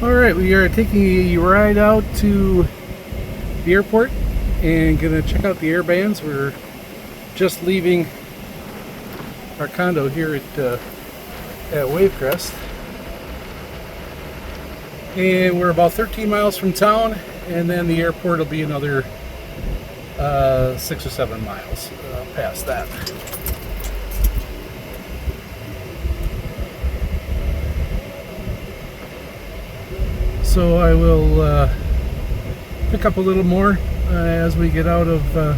Alright, we are taking a ride out to the airport and gonna check out the air bands. We're just leaving our condo here at Wavecrest. And we're about 13 miles from town, and then the airport will be another 6 or 7 miles past that. So I will pick up a little more as we get out of the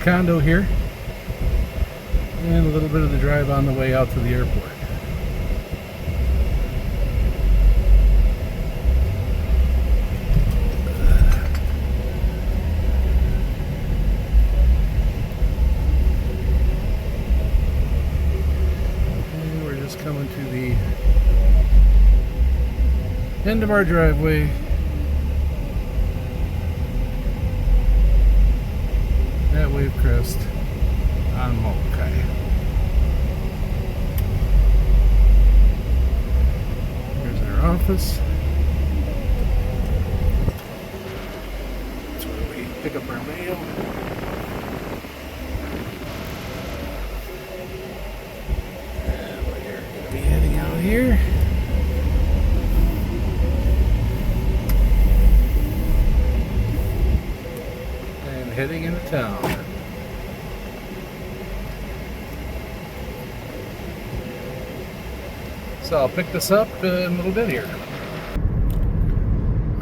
condo here, and a little bit of the drive on the way out to the airport. And we're just coming to the end of our driveway. At Wavecrest on Molokai. Here's our office. That's where we pick up our mail. And we're going to be heading out here. Heading into town. So I'll pick this up in a little bit here.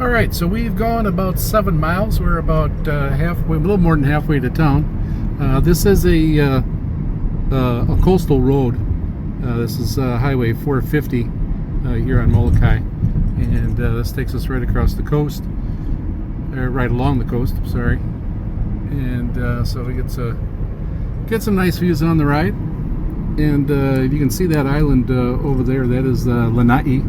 Alright, so we've gone about 7 miles. We're about halfway, a little more than halfway to town. This is a coastal road. This is Highway 450 here on Molokai. And this takes us right across the coast. Right along the coast, sorry. And so we get some nice views on the ride, and you can see that island over there. That is Lanai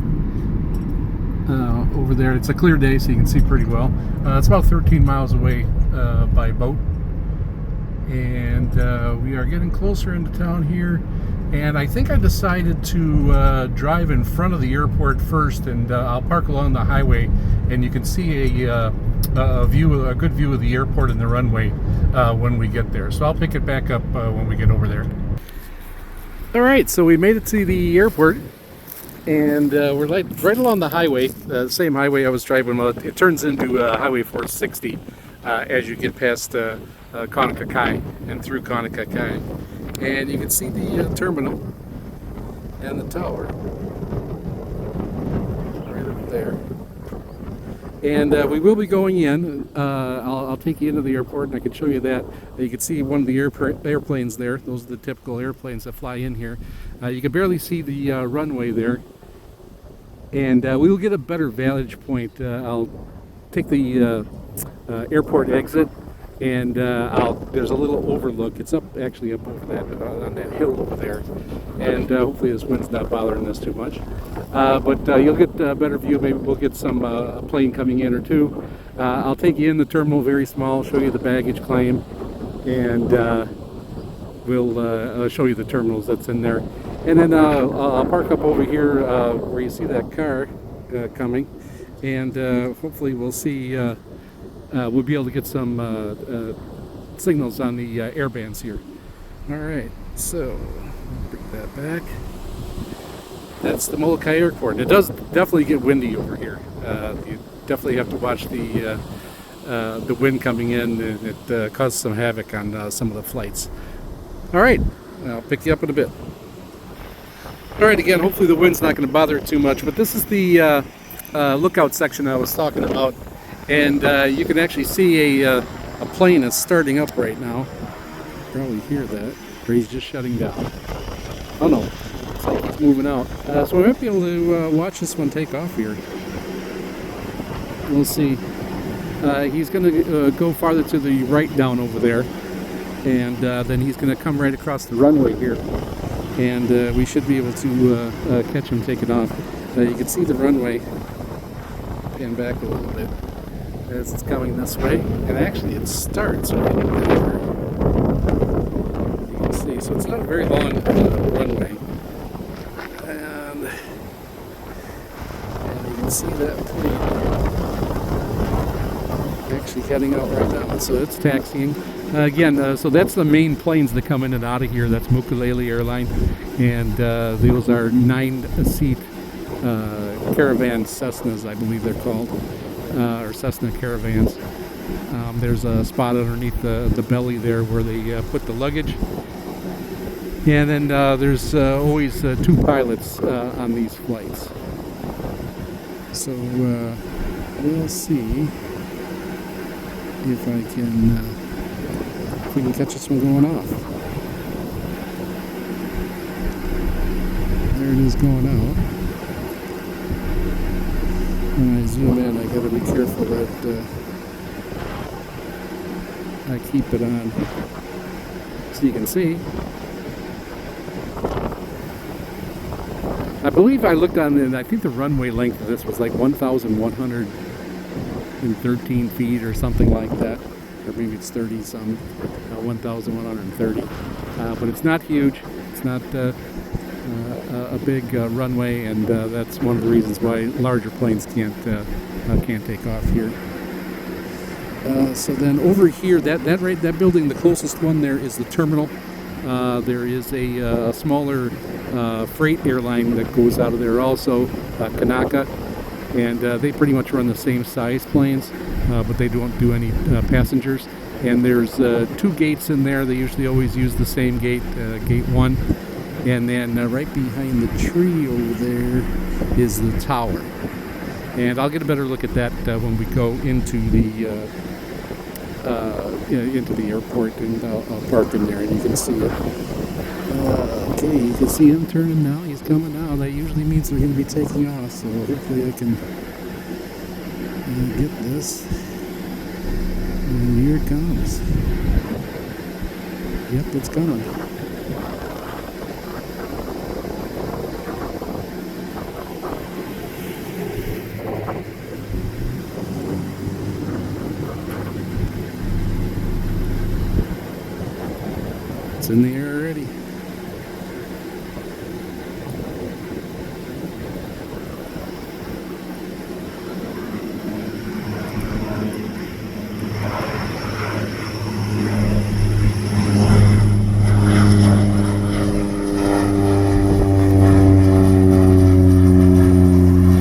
over there. It's a clear day, so you can see pretty well. It's about 13 miles away by boat, and we are getting closer into town here. And I think I decided to drive in front of the airport first, and I'll park along the highway, and you can see a good view of the airport and the runway when we get there. So I'll pick it back up when we get over there. All right, so we made it to the airport, and we're right along the highway, the same highway I was driving. Well, it turns into Highway 460 as you get past Kai and through Kai. And you can see the terminal and the tower right over there. And we will be going in. I'll take you into the airport, and I can show you that. You can see one of the airplanes there. Those are the typical airplanes that fly in here. You can barely see the runway there. And we will get a better vantage point. I'll take the airport exit, and there's a little overlook. It's actually up over that on that hill over there, and hopefully this wind's not bothering us too much. But you'll get a better view. Maybe we'll get some a plane coming in or two. I'll take you in the terminal, very small, show you the baggage claim, and we'll show you the terminals that's in there. And then I'll park up over here where you see that car coming, and hopefully we'll see. We'll be able to get some signals on the air bands here. All right, so bring that back. That's the Molokai Airport. It does definitely get windy over here. You definitely have to watch the wind coming in. It causes some havoc on some of the flights. All right, I'll pick you up in a bit. All right, again, hopefully the wind's not going to bother it too much, but this is the lookout section I was talking about. And you can actually see a plane that's starting up right now. Probably hear that. Or he's just shutting down. Oh no, looks like he's moving out. So we might be able to watch this one take off here. We'll see. He's going to go farther to the right down over there. And then he's going to come right across the runway here. And we should be able to catch him taking off. You can see the runway. Pan back a little bit as it's coming this way, and actually it starts right there. You can see, so it's not a very long runway, and you can can see that plane actually heading out right now. So it's taxiing. Again, so that's the main planes that come in and out of here. That's Mokulele Airline, and those are 9-seat caravan Cessnas, I believe they're called, or Cessna caravans. There's a spot underneath the belly there where they put the luggage. And then there's always 2 pilots on these flights. So we'll see if I can, if we can catch this one going off. There it is going out. When I zoom in, I gotta be careful that I keep it on so you can see. I believe I looked on, and I think the runway length of this was like 1,113 feet or something like that, or maybe it's 30 some, 1,130. But it's not huge. It's not a big runway, and that's one of the reasons why larger planes can't take off here. So then over here, that building, the closest one there is the terminal. There is a smaller freight airline that goes out of there also, Kanaka, and they pretty much run the same size planes, but they don't do any passengers. And there's 2 gates in there. They usually always use the same gate, gate 1. And then right behind the tree over there is the tower. And I'll get a better look at that when we go into the airport, and I'll park in there and you can see it. Okay, you can see him turning now. He's coming now. That usually means they're going to be taking off, so hopefully I can get this. And here it comes. Yep, it's coming. It's in the air already.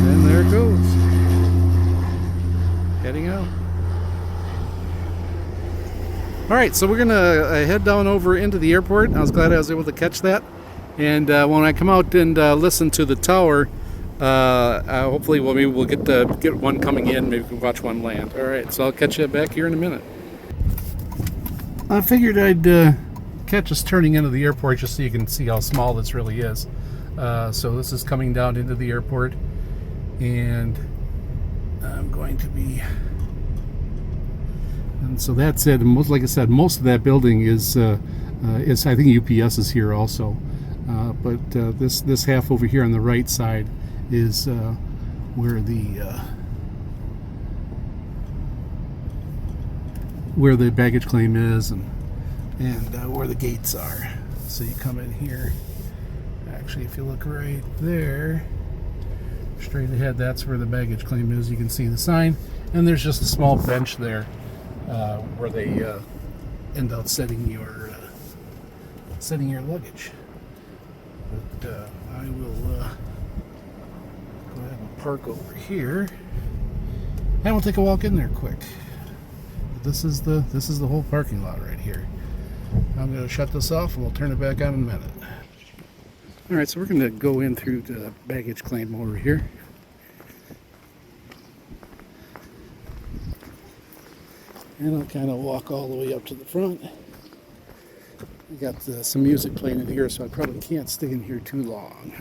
And there it goes. Heading out. Alright, so we're going to head down over into the airport. I was glad I was able to catch that. And when I come out and listen to the tower, hopefully maybe we'll get one coming in. Maybe we can watch one land. Alright, so I'll catch you back here in a minute. I figured I'd catch us turning into the airport just so you can see how small this really is. So this is coming down into the airport. And I'm going to be... And so that's it. And like I said, most of that building is I think UPS is here also. But this half over here on the right side is where the baggage claim is, and where the gates are. So you come in here. Actually, if you look right there, straight ahead, that's where the baggage claim is. You can see the sign, and there's just a small bench there. Where they end up setting your luggage. But I will go ahead and park over here, and we'll take a walk in there quick. But this is the whole parking lot right here. I'm going to shut this off, and we'll turn it back on in a minute. All right, so we're going to go in through the baggage claim over here. And I'll kind of walk all the way up to the front. We got some music playing in here, so I probably can't stay in here too long.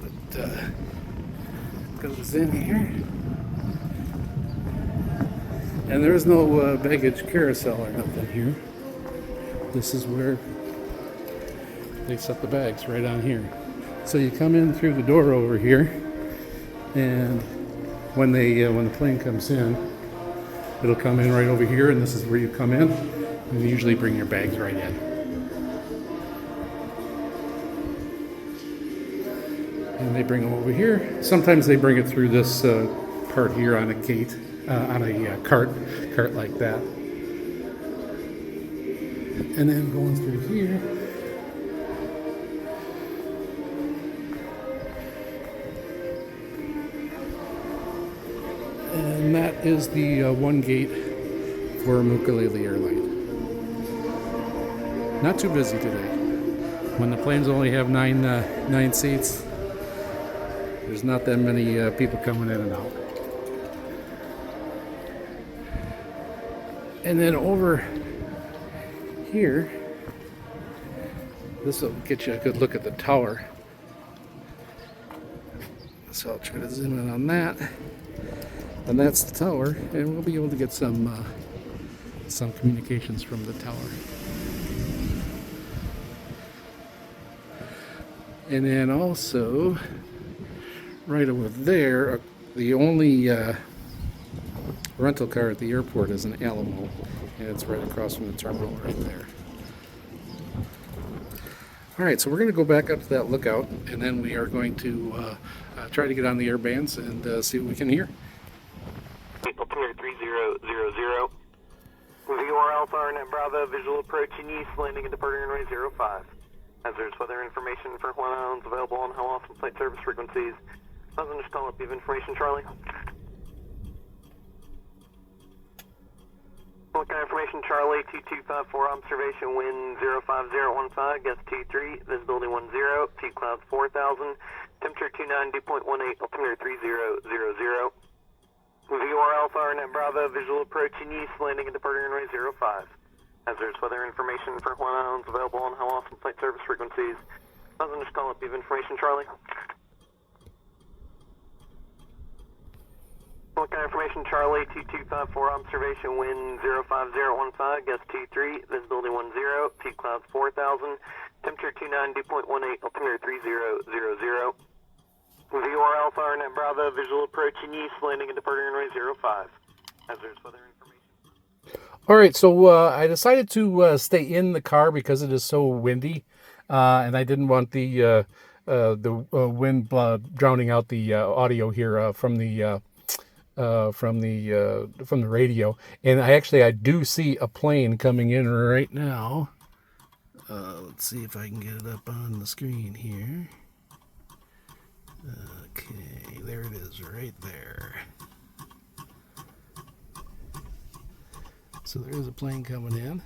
But goes in here. And there's no baggage carousel or nothing here. This is where they set the bags, right on here. So you come in through the door over here, and when the plane comes in, it'll come in right over here, and this is where you come in, and you usually bring your bags right in. And they bring them over here. Sometimes they bring it through this part here on a gate, on a cart like that. And then going through here. And that is the one gate for Mokulele Airline. Not too busy today. When the planes only have nine seats, there's not that many people coming in and out. And then over here, this will get you a good look at the tower. So I'll try to zoom in on that. And that's the tower, and we'll be able to get some communications from the tower. And then also, right over there, the only rental car at the airport is an Alamo, and it's right across from the terminal right there. All right, so we're going to go back up to that lookout, and then we are going to try to get on the air bands and see what we can hear. Altimeter 3000. VOR Alpha, Arnet Bravo, visual approaching east, landing and departing runway 05. Hazardous weather information for Hawaiian Islands available on how often flight service frequencies. Thousand just call up, you have information, Charlie. Molokai information, Charlie, 2254, observation, wind 05015, gust 23, visibility 10, peak clouds 4000, temperature 290.18, altimeter 3000. VOR Alpha, Arnet Bravo, visual approaching east, landing and departing runway 05. Hazardous weather information for Hawaiian Islands available on how often flight service frequencies. Thousand just call up, you have information, Charlie. Molokai information, Charlie, 2254, observation, wind 05015, gust 23, visibility 10, peak clouds 4000, temperature 290.18, altimeter 3000. VOR Alpha, Arnet Bravo, visual approaching east, landing and departing runway 05. Hazardous weather information. All right, so I decided to stay in the car because it is so windy, and I didn't want the wind drowning out the audio here from the radio. And I do see a plane coming in right now. Let's see if I can get it up on the screen here. Okay, there it is, right there. So there's a plane coming in.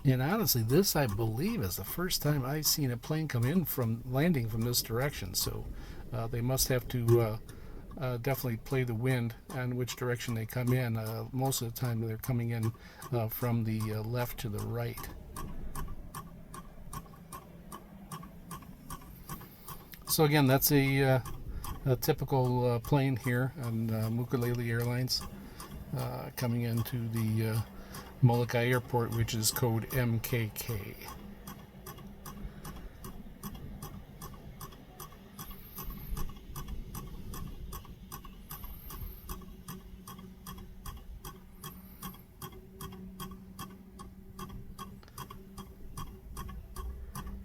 And honestly, this, I believe, is the first time I've seen a plane come in from landing from this direction. So they must have to definitely play the wind and which direction they come in. Most of the time they're coming in from the left to the right. So again, that's a typical plane here on Mokulele Airlines coming into the Molokai Airport, which is code MKK.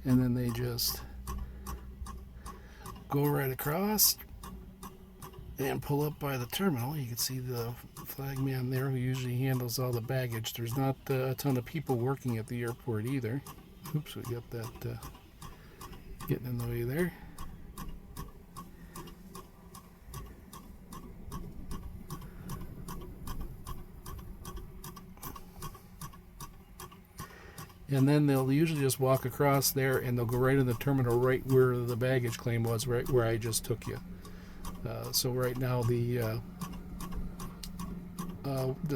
And then they just go right across and pull up by the terminal. You can see the flag man there who usually handles all the baggage. There's not a ton of people working at the airport either. Oops, we got that getting in the way there. And then they'll usually just walk across there and they'll go right in the terminal right where the baggage claim was, right where I just took you. So right now the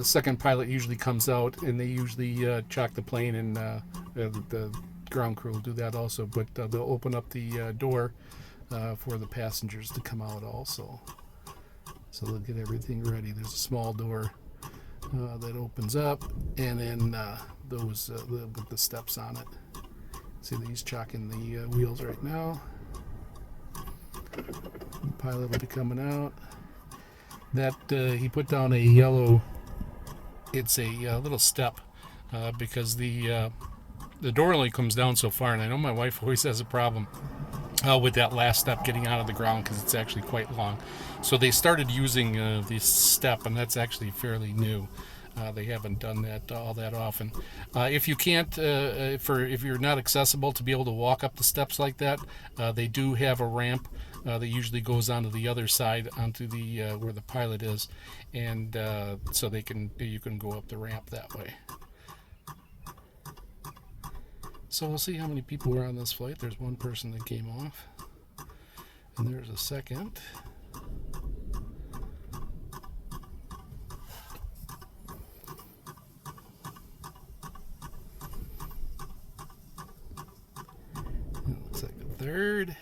second pilot usually comes out and they usually chock the plane, and the ground crew will do that also, but they'll open up the door for the passengers to come out also. So they'll get everything ready. There's a small door that opens up, and then those with the steps on it. See, he's chocking the wheels right now. The pilot will be coming out. that he put down a yellow. It's a little step because the door only comes down so far, and I know my wife always has a problem with that last step getting out of the ground because it's actually quite long. So they started using this step, and that's actually fairly new. They haven't done that all that often. If you can't, if you're not accessible to be able to walk up the steps like that, they do have a ramp that usually goes onto the other side, onto the where the pilot is, and so you can go up the ramp that way. So we'll see how many people were on this flight. There's one person that came off, and there's a second. It looks like a third.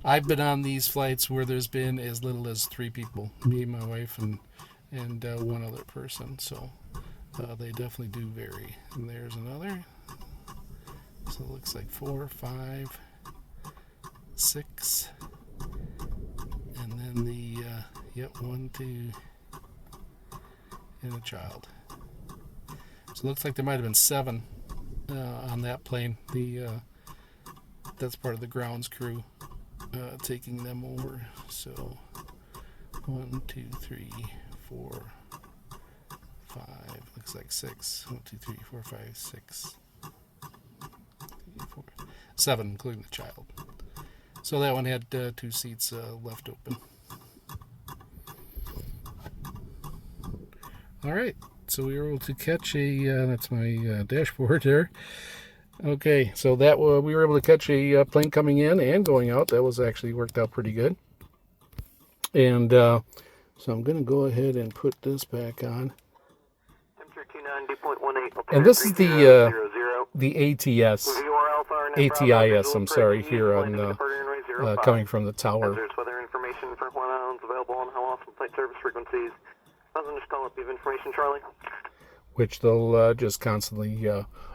I've been on these flights where there's been as little as 3 people, me, my wife, and one other person. So they definitely do vary. And there's another. So it looks like 4, 5, 6, and then the 1, 2, and a child. So it looks like there might have been 7 on that plane. That's part of the grounds crew taking them over. So 1, 2, 3, 4, 5. Looks like 6. 1, 2, 3, 4, 5, 6. 4, 7, including the child. So that one had 2 seats left open. All right, so we were able to catch that's my dashboard there. Okay, so that we were able to catch a plane coming in and going out. That was actually worked out pretty good. And so I'm going to go ahead and put this back on. And this is the ATS, ATIS, I'm sorry, here on coming from the tower. There's weather information for what islands available on how often flight service frequencies. Just call up the information, Charlie. Which they'll just constantly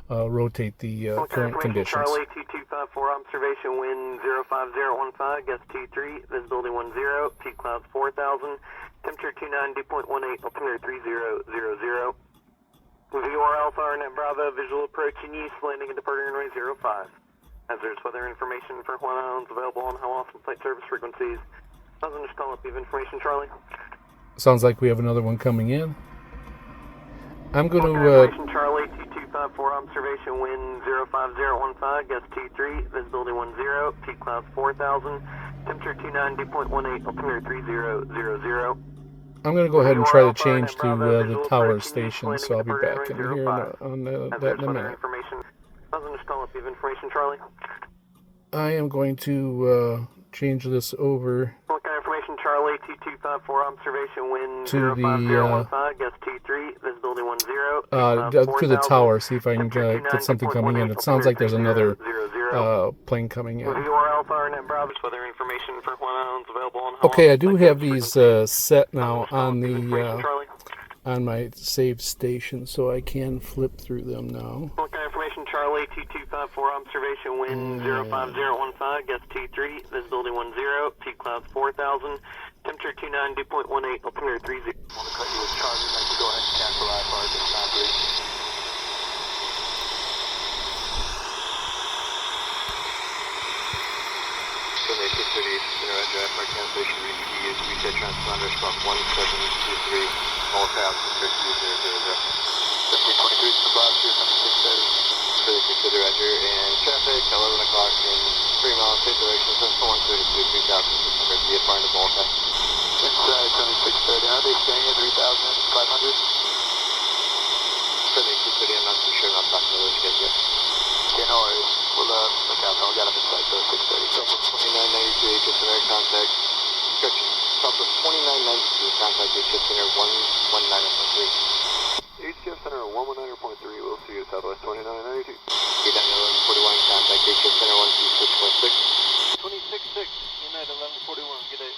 rotate the current conditions. Charlie 2254, observation wind 05015, gust 23, visibility 10, peak clouds 4000, temperature 29.18, altimeter 3000. VOR Alpha, RNet Bravo, visual approaching east, landing and departing runway 05. Hazardous weather information for Hawaiian Islands available on how often flight service frequencies. Just call up the information, Charlie. Sounds like we have another one coming in. I'm going to... Charlie 2254, observation wind 05015, gust 23, visibility 10, peak clouds 4000, temperature 29.18, altimeter 3000. I'm going to go ahead and try to change to the tower station, so I'll be back in here on that in a minute. Just call up the information, Charlie. I am going to change this over information, Charlie 2254, observation wind to 05015, gust 23, visibility 10, to the tower, see if I can get something coming in. It sounds like there's another plane coming in. Okay, I do have these set now on the on my saved station, so I can flip through them now. Information, Charlie 2254, observation wind 05015, gust 23, visibility 10, peak clouds 4000, temperature 29.18, altimeter 30. I want to cut you with Charlie, I can go ahead and cancel IFR at this time, please. Sunday 630, Roger, IFR cancellation, reset transponder, squawk 1723, Molokai, altimeter 3000. 1523 to the blast, 630. Further consider Roger, and traffic 11 o'clock in 3 miles, state direction, Central 132, 3600, VFR into Molokai. Inside 7630, are they staying at 3,500? Further consider, I'm not too sure, I'm not talking to those guys yet. Okay, no worries. We'll look out, we got them inside, so 630. Southwest 2993, HS Center, contact, correction, Southwest 2993, contact HS Center 119.3. HCF Center 119.3, we'll see you Southwest 2992. Get down to 1141, contact HCF Center 126.6. 26.6, United 1141, get it.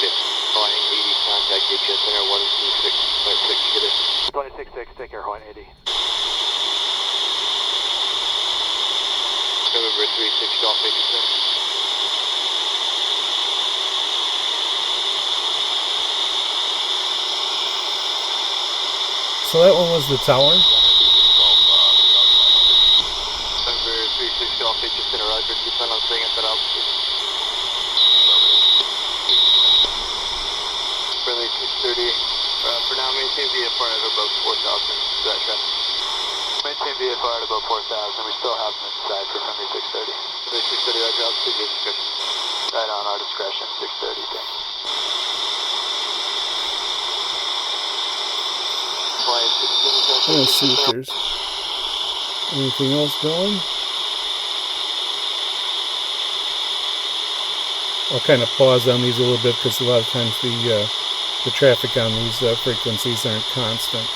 Yes, flying 80, contact HCF Center 126.6, get it. 26.6, take care, Hawaiian 80. November 36, Golf 87. So that one was the tower. November 360 off just in a Roger, you plan on staying at that altitude. Friendly 630. For now, maintain VFR at above 4,000. That traffic. Maintain VFR at above 4,000. We still have them inside for friendly 630. Friendly 630, Roger, altitude, your discretion. Right on our discretion, 630, thank you. Flying 16, Let's see if there's anything else going. I'll kind of pause on these a little bit because a lot of times the traffic on these frequencies aren't constant.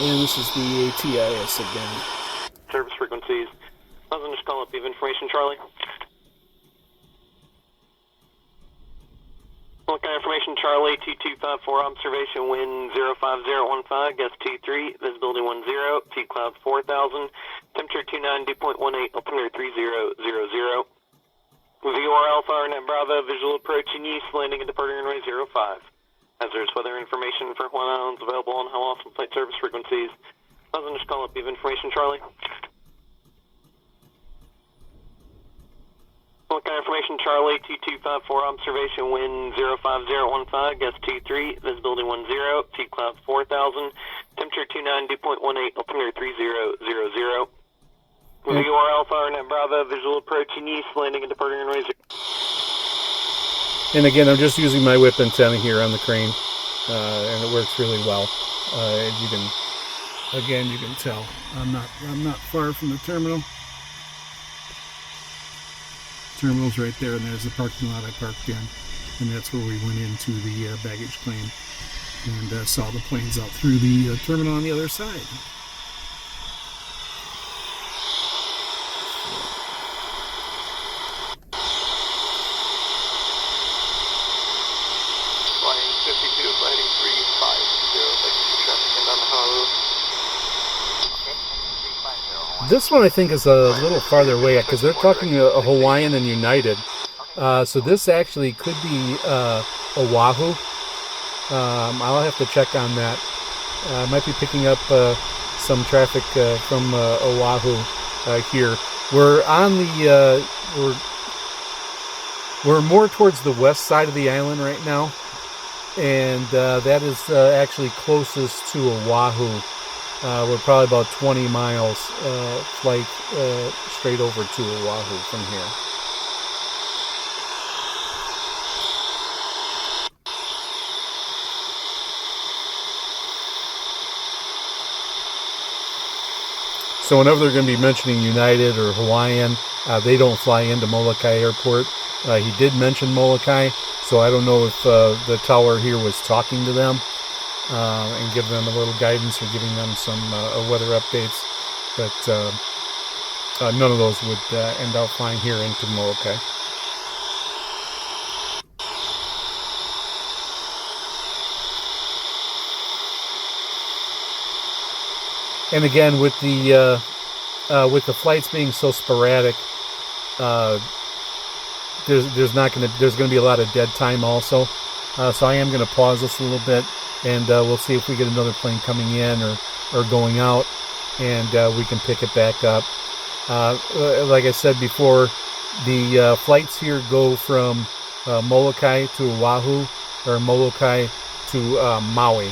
And this is the ATIS again. Service frequencies. I was just calling up. You have information, Charlie? Molokai information, Charlie, 2254, observation wind 05015, gust 23, visibility 10, peak clouds 4,000, temperature 29, dew point 18, altimeter 3000. VOR Alpha, Arnett Bravo, visual approaching east, landing and departing runway 05. Hazardous weather information for Hawaiian Islands available on how often flight service frequencies. I was just calling up. You have information, Charlie? Molokai information, Charlie, 2254, observation wind 05015, gust 23, visibility 10, peak clouds 4,000, temperature 29, dew point 18, altimeter 3000. VOR Alpha, Arnett Bravo, visual approaching east, landing and departing runway 0. And again, I'm just using my whip antenna here on the crane, and it works really well. And you can tell I'm not far from the terminal. Terminal's right there, and there's the parking lot I parked in, and that's where we went into the baggage claim and saw the planes out through the terminal on the other side. This one I think is a little farther away because they're talking a Hawaiian and United. So this actually could be Oahu. I'll have to check on that. I might be picking up some traffic from Oahu here. We're on the we're more towards the west side of the island right now, and that is actually closest to Oahu. We're probably about 20 miles flight straight over to Oahu from here. So whenever they're going to be mentioning United or Hawaiian, they don't fly into Molokai Airport. He did mention Molokai, so I don't know if the tower here was talking to them and giving them a little guidance or giving them some weather updates. But none of those would end up flying here into Molokai. And again, with the flights being so sporadic, there's going to be a lot of dead time also. So I am going to pause this a little bit, and we'll see if we get another plane coming in or going out, and we can pick it back up. Like I said before, the flights here go from Molokai to Oahu, or Molokai to Maui.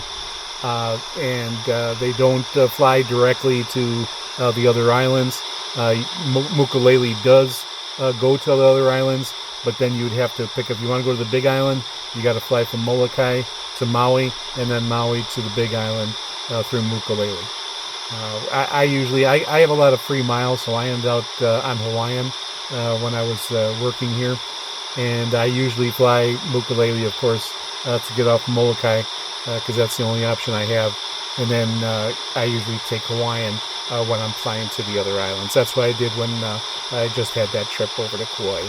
And they don't fly directly to the other islands. Mokulele does go to the other islands, but then you'd have to pick, if you want to go to the Big Island, you got to fly from Molokai to Maui, and then Maui to the Big Island through Mokulele. I have a lot of free miles, so I end out on Hawaiian when I was working here, and I usually fly Mokulele, of course, to get off Molokai, because that's the only option I have. And then I usually take Hawaiian when I'm flying to the other islands. That's what I did when I just had that trip over to Kauai.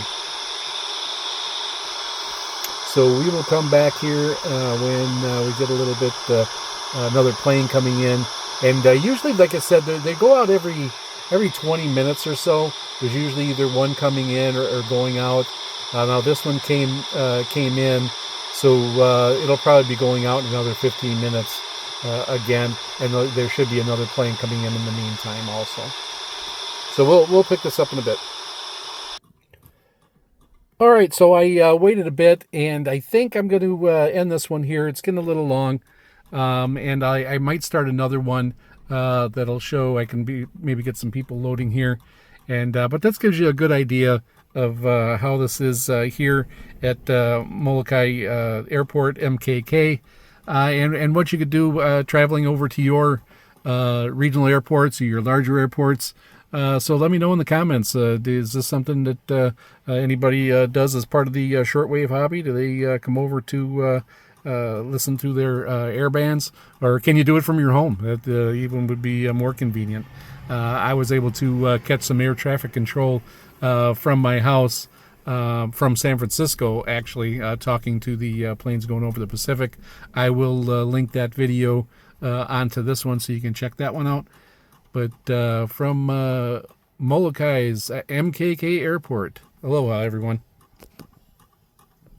So we will come back here when we get a little bit another plane coming in. And usually, like I said, they go out every 20 minutes or so. There's usually either one coming in or going out. Now this one came in, so it'll probably be going out in another 15 minutes again, and there should be another plane coming in the meantime also. So we'll pick this up in a bit. All right, so I waited a bit, and I think I'm going to end this one here. It's getting a little long, and I might start another one that'll show I can maybe get some people loading here, and but that gives you a good idea of how this is here at Molokai Airport, MKK, and what you could do traveling over to your regional airports or your larger airports. So let me know in the comments. Is this something that anybody does as part of the shortwave hobby? Do they come over to listen to their air bands, or can you do it from your home? That even would be more convenient. I was able to catch some air traffic control from my house from San Francisco, actually, talking to the planes going over the Pacific. I will link that video onto this one so you can check that one out. But from Molokai's MKK Airport. Aloha, everyone.